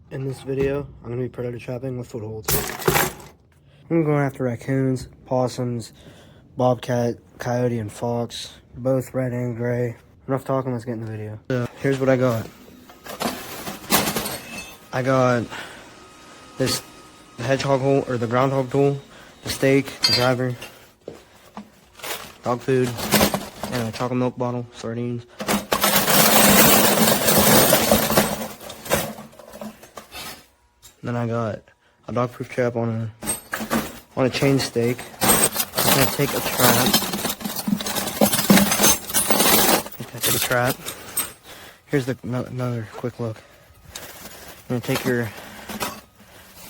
In this video, I'm going to be predator trapping with Footholds. I'm going after raccoons, possums, bobcat, coyote, and fox, both red and gray. Enough talking, let's get in the video. So, here's what I got. I got this hedgehog hole, or the groundhog tool, the stake, the driver, dog food, and a chocolate milk bottle, sardines. Then I got a dog-proof trap on a chain stake. I'm gonna take a trap. Take a trap. Here's another quick look. You're gonna take your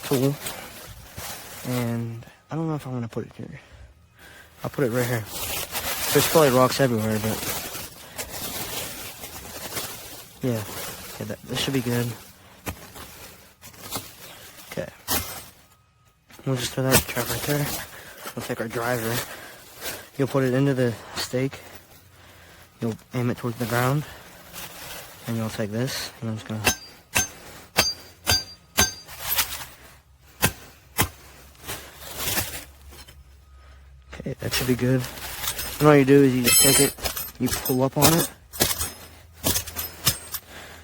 tool, and I don't know if I'm gonna put it here. I'll put it right here. There's probably rocks everywhere, but yeah, this should be good. Okay, we'll just throw that trap right there. We'll take our driver. You'll put it into the stake. You'll aim it towards the ground, and you'll take this. And I'm just gonna. Okay, that should be good. And all you do is you just take it, you pull up on it.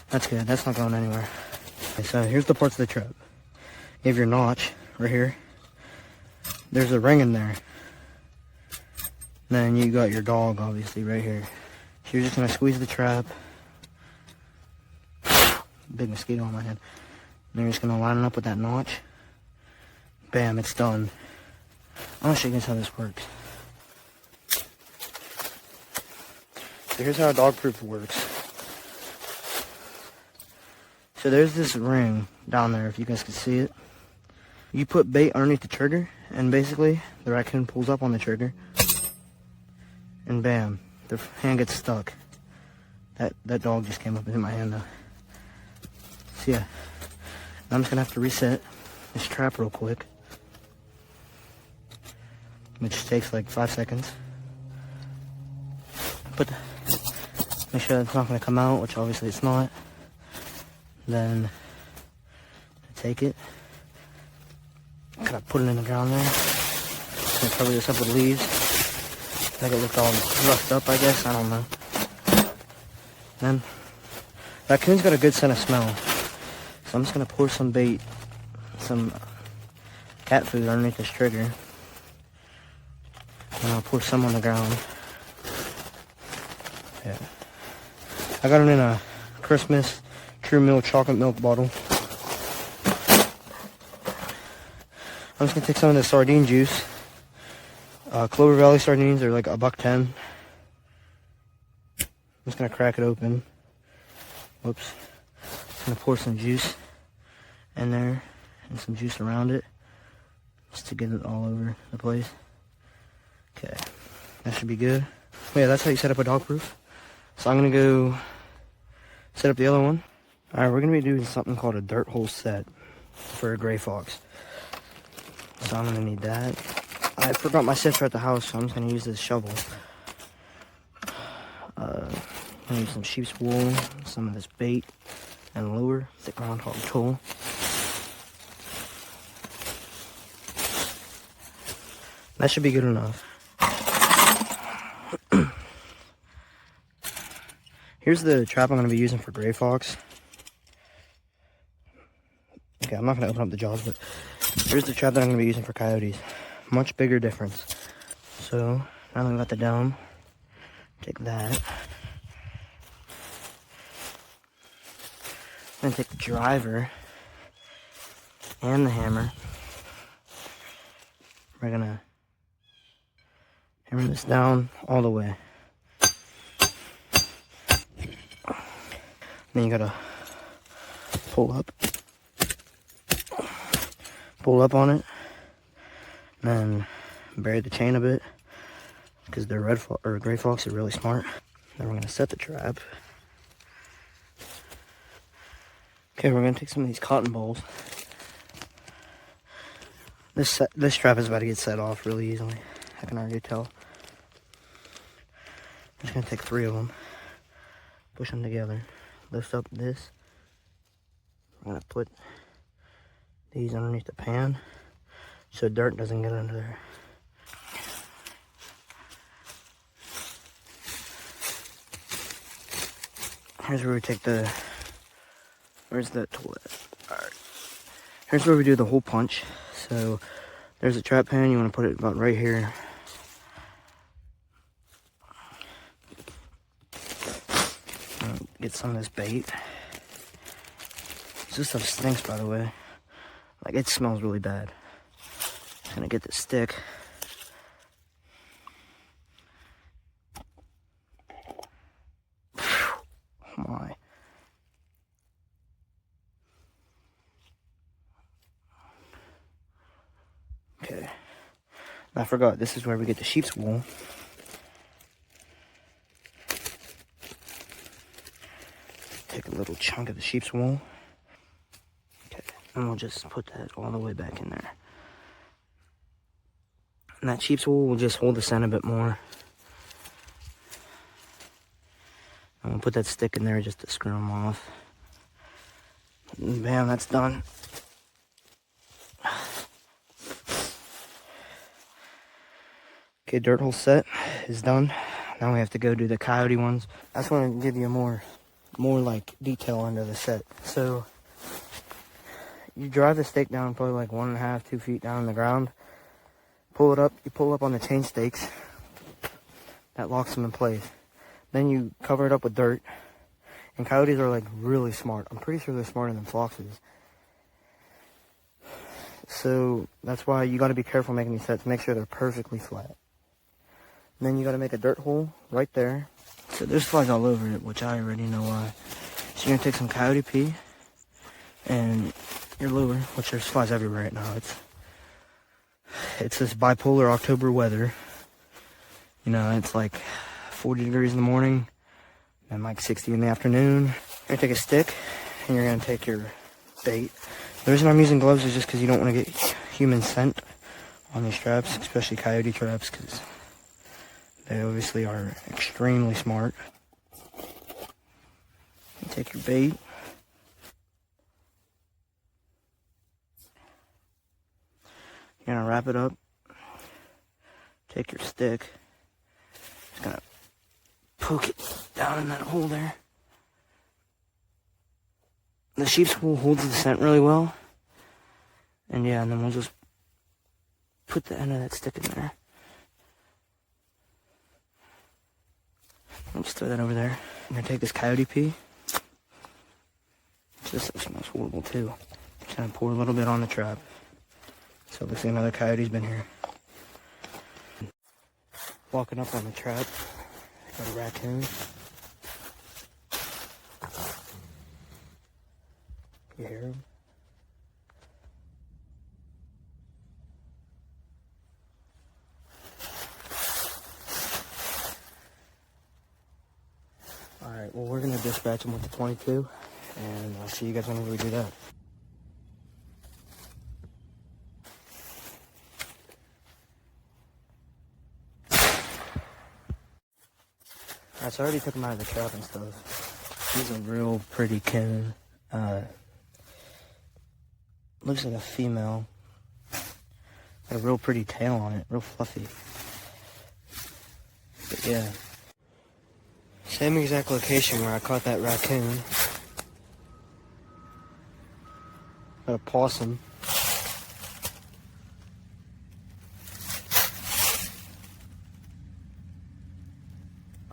That's good. That's not going anywhere. Okay, so here's the parts of the trap. You have your notch right here. There's a ring in there. Then you got your dog, obviously, right here. So you're just gonna squeeze the trap. Big mosquito on my head. Then you're just gonna line it up with that notch. Bam, it's done. I'll show you guys how this works. So here's how a dog proof works. So there's this ring down there, if you guys can see it. You put bait underneath the trigger, and basically the raccoon pulls up on the trigger, and bam, the hand gets stuck. That dog just came up and hit my hand though. So yeah, I'm just gonna have to reset this trap real quick, which takes like 5 seconds. But make sure it's not gonna come out, which obviously it's not. Then take it. Kind of put it in the ground there. Just gonna cover this up with leaves. Make it look all roughed up, I guess. I don't know. Then, raccoon's got a good scent of smell. So I'm just gonna pour some bait, some cat food underneath this trigger. And I'll pour some on the ground. Yeah. I got it in a Christmas True Milk chocolate milk bottle. I'm just gonna take some of the sardine juice. Clover Valley sardines are like $1.10. I'm just gonna crack it open. Whoops. Just gonna pour some juice in there and some juice around it, just to get it all over the place. Okay, that should be good. Well, yeah, that's how you set up a dog proof. So I'm gonna go set up the other one. All right, we're gonna be doing something called a dirt hole set for a gray fox. So I'm gonna need that. I forgot my sifter at the house, so I'm just gonna use this shovel. I'm gonna use some sheep's wool, some of this bait, and lure, the groundhog tool. That should be good enough. Here's the trap I'm gonna be using for gray fox. Okay, I'm not gonna open up the jaws, but here's the trap that I'm gonna be using for coyotes. Much bigger difference. So now that we got the dome, take that. Then take the driver and the hammer. We're gonna hammer this down all the way. Then you gotta pull up on it, and then bury the chain a bit, because the gray fox are really smart. Then we're gonna set the trap. Okay, we're gonna take some of these cotton balls. This trap is about to get set off really easily. I can already tell. I'm just gonna take 3 of them, push them together, lift up this, I'm gonna put these underneath the pan so dirt doesn't get under there. Here's where we take the, where's that tool at? Alright. Here's where we do the hole punch. So there's a trap pan, you want to put it about right here. Get some of this bait. This stuff stinks, by the way. Like, it smells really bad. Just gonna get the stick. Oh my. Okay. I forgot, this is where we get the sheep's wool. Take a little chunk of the sheep's wool. Okay, and we'll just put that all the way back in there. And that sheep's wool will just hold the scent a bit more. And we'll put that stick in there just to screw them off. And bam, that's done. Okay, dirt hole set is done. Now we have to go do the coyote ones. I just want to give you more like detail under the set. So you drive the stake down probably like 1.5, 2 feet down on the ground. Pull it up. You pull up on the chain stakes. That locks them in place. Then you cover it up with dirt. And coyotes are like really smart. I'm pretty sure they're smarter than foxes. So that's why you got to be careful making these sets. Make sure they're perfectly flat. And then you got to make a dirt hole right there. So there's flies all over it, which I already know why. So you're gonna take some coyote pee and your lure, which there's flies everywhere right now. It's this bipolar October weather. You know, it's like 40 degrees in the morning and like 60 in the afternoon. You're gonna take a stick and you're gonna take your bait. The reason I'm using gloves is just because you don't want to get human scent on these traps, especially coyote traps, because they obviously are extremely smart. You take your bait. You're gonna wrap it up. Take your stick. Just gonna poke it down in that hole there. The sheep's wool holds the scent really well. And yeah, and then we'll just put the end of that stick in there. I'll just throw that over there. I'm gonna take this coyote pee. This stuff smells horrible too. Just gonna pour a little bit on the trap. So it looks like another coyote's been here. Walking up on the trap, got a raccoon. You hear him? Alright, well, we're going to dispatch him with the 22, and I'll see you guys whenever we do that. Alright, so I already took him out of the trap and stuff. He's a real pretty coon. Looks like a female. Got a real pretty tail on it, real fluffy. But yeah. Same exact location where I caught that raccoon. Got a possum.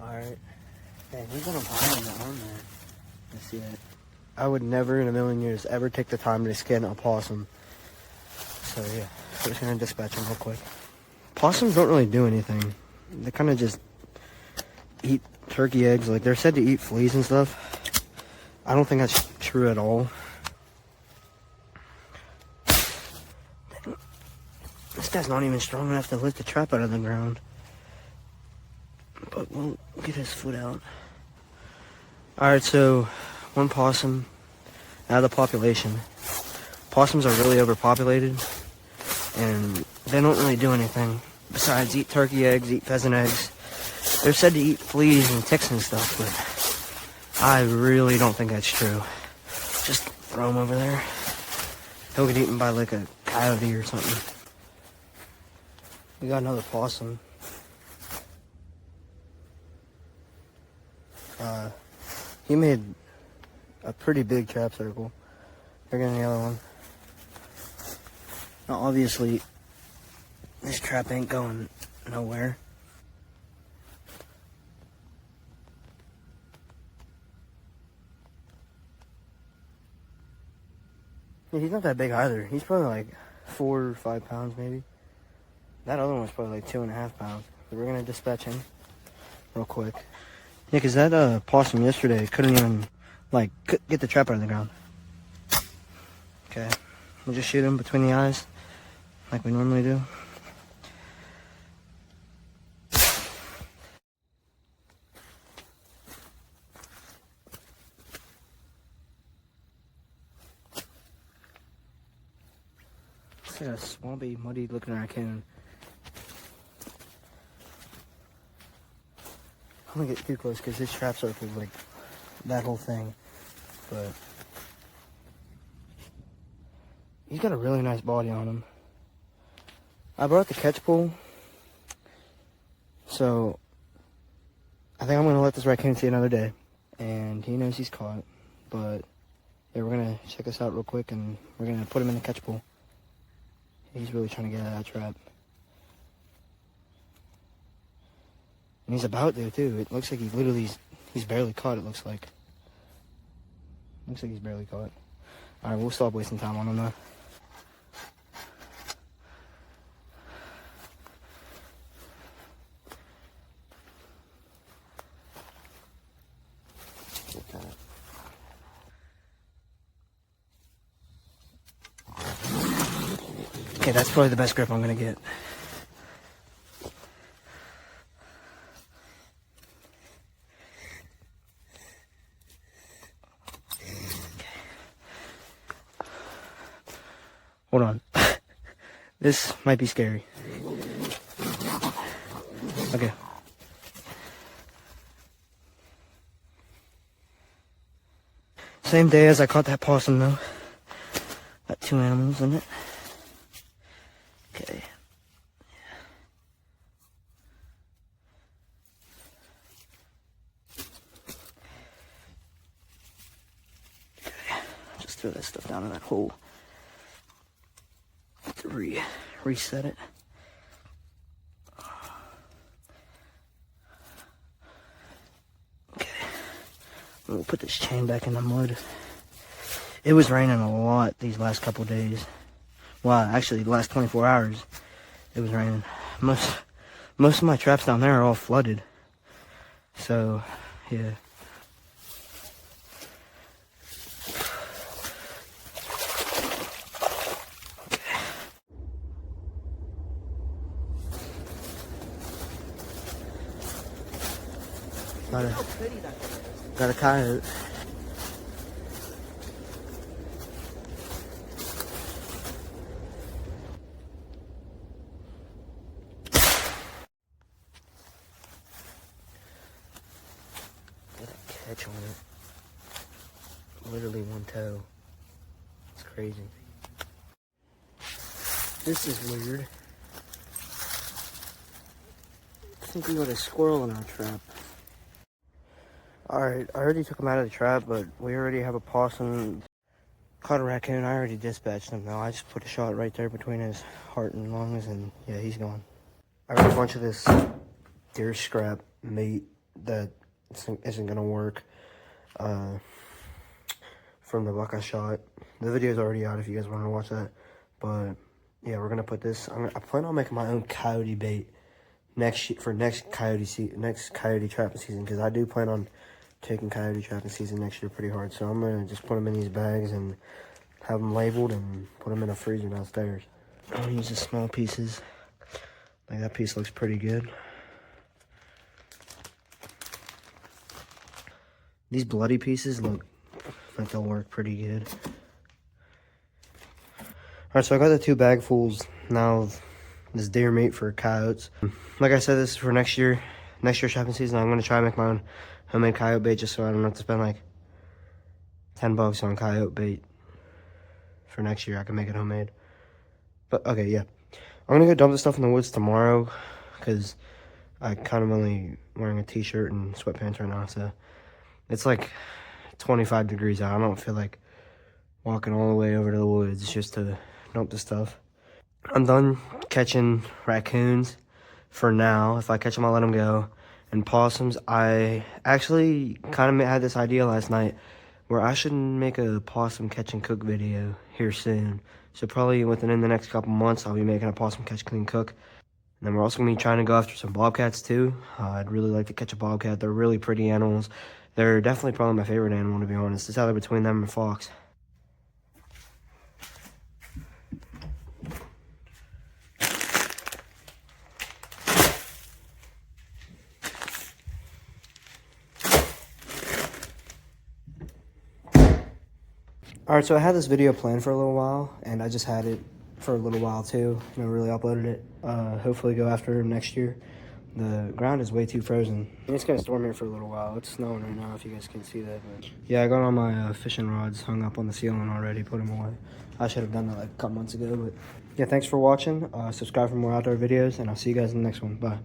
Alright. Hey, he's on a pile on the arm there. I see it. I would never in a million years ever take the time to skin a possum. So yeah, we're just gonna dispatch him real quick. Possums don't really do anything. They kind of just eat turkey eggs. Like, they're said to eat fleas and stuff. I don't think that's true at all. This guy's not even strong enough to lift the trap out of the ground. But we'll get his foot out. Alright, so one possum out of the population. Possums are really overpopulated, and they don't really do anything besides eat turkey eggs, eat pheasant eggs. They're said to eat fleas and ticks and stuff, but I really don't think that's true. Just throw him over there. He'll get eaten by like a coyote or something. We got another possum. He made a pretty big trap circle. Bigger than the other one. Now obviously, this trap ain't going nowhere. Yeah, he's not that big either. He's probably like 4 or 5 pounds maybe. That other one was probably like 2.5 pounds. So we're gonna dispatch him real quick. Yeah, cause that possum yesterday couldn't even like get the trap out of the ground. Okay, we'll just shoot him between the eyes like we normally do. It's like a swampy, muddy looking raccoon. I'm gonna get too close because this trap circle is like that whole thing. But he's got a really nice body on him. I brought the catch pole, so I think I'm gonna let this raccoon see another day. And he knows he's caught, but yeah, we're gonna check this out real quick and we're gonna put him in the catch pole. He's really trying to get out of that trap. And he's about to too. It looks like he literally, he's barely caught, it looks like. Looks like he's barely caught. Alright, we'll stop wasting time on him now. Okay, that's probably the best grip I'm gonna get. Hold on. This might be scary. Okay. Same day as I caught that possum though. Got 2 animals in it. Okay. Okay. Just throw that stuff down in that hole. To reset it. Okay. We'll put this chain back in the mud. It was raining a lot these last couple days. Well, actually, the last 24 hours, it was raining. Most of my traps down there are all flooded. So, yeah. Got a coyote. Got a catch on it. Literally one toe. It's crazy. This is weird. I think we got a squirrel in our trap. Alright, I already took him out of the trap, but we already have a possum. Caught a raccoon. I already dispatched him now. I just put a shot right there between his heart and lungs, and yeah, he's gone. I got a bunch of this deer scrap meat that isn't gonna work from the buck I shot. The video's already out if you guys want to watch that. But yeah, we're gonna put this. I plan on making my own coyote bait next coyote trapping season, because I do plan on taking coyote trapping season next year pretty hard. So I'm gonna just put them in these bags and have them labeled and put them in a freezer downstairs. I'm gonna use the small pieces. Like that piece looks pretty good. These bloody pieces look like they'll work pretty good. Alright, so I got the 2 bagfuls now of this deer meat for coyotes. Like I said, this is for next year trapping season. I'm gonna try to make my own homemade coyote bait just so I don't have to spend like $10 on coyote bait. for next year. I can make it homemade. But okay, yeah. I'm gonna go dump this stuff in the woods tomorrow because I kind of only wearing a t-shirt and sweatpants right now, so it's like 25 degrees out. I don't feel like walking all the way over to the woods just to dump the stuff. I'm done catching raccoons for now. If I catch them, I'll let them go. And possums, I actually kind of had this idea last night where I should make a possum catch and cook video here soon. So probably within the next couple months, I'll be making a possum catch, clean, cook. And then we're also going to be trying to go after some bobcats too. I'd really like to catch a bobcat. They're really pretty animals. They're definitely probably my favorite animal, to be honest. It's either between them and fox. Alright, so I had this video planned for a little while, and I just had it for a little while too. Never really uploaded it. Hopefully go after next year. The ground is way too frozen. It's gonna storm here for a little while. It's snowing right now, if you guys can see that. But yeah, I got all my fishing rods hung up on the ceiling already, put them away. I should have done that like a couple months ago, but yeah, thanks for watching. Subscribe for more outdoor videos, and I'll see you guys in the next one. Bye.